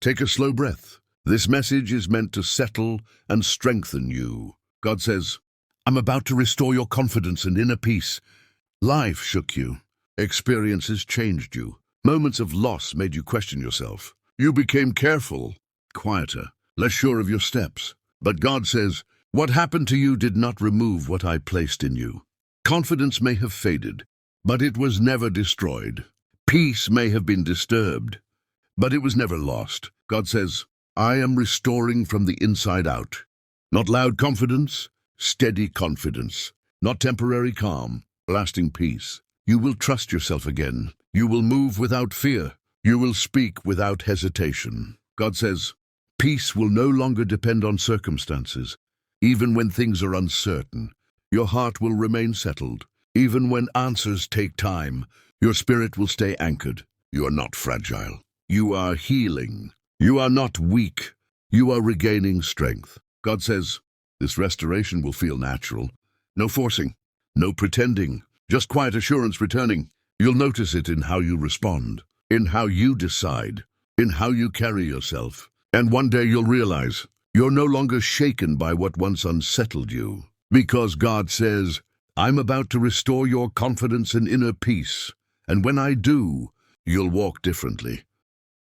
Take a slow breath. This message is meant to settle and strengthen you. God says, I'm about to restore your confidence and inner peace. Life shook you. Experiences changed you. Moments of loss made you question yourself. You became careful, quieter, less sure of your steps. But God says, what happened to you did not remove what I placed in you. Confidence may have faded, but it was never destroyed. Peace may have been disturbed, but it was never lost. God says, I am restoring from the inside out. Not loud confidence, steady confidence. Not temporary calm, lasting peace. You will trust yourself again. You will move without fear. You will speak without hesitation. God says, peace will no longer depend on circumstances. Even when things are uncertain, your heart will remain settled. Even when answers take time, your spirit will stay anchored. You are not fragile. You are healing. You are not weak. You are regaining strength. God says, this restoration will feel natural. No forcing, no pretending, just quiet assurance returning. You'll notice it in how you respond, in how you decide, in how you carry yourself. And one day you'll realize you're no longer shaken by what once unsettled you. Because God says, I'm about to restore your confidence and inner peace. And when I do, you'll walk differently.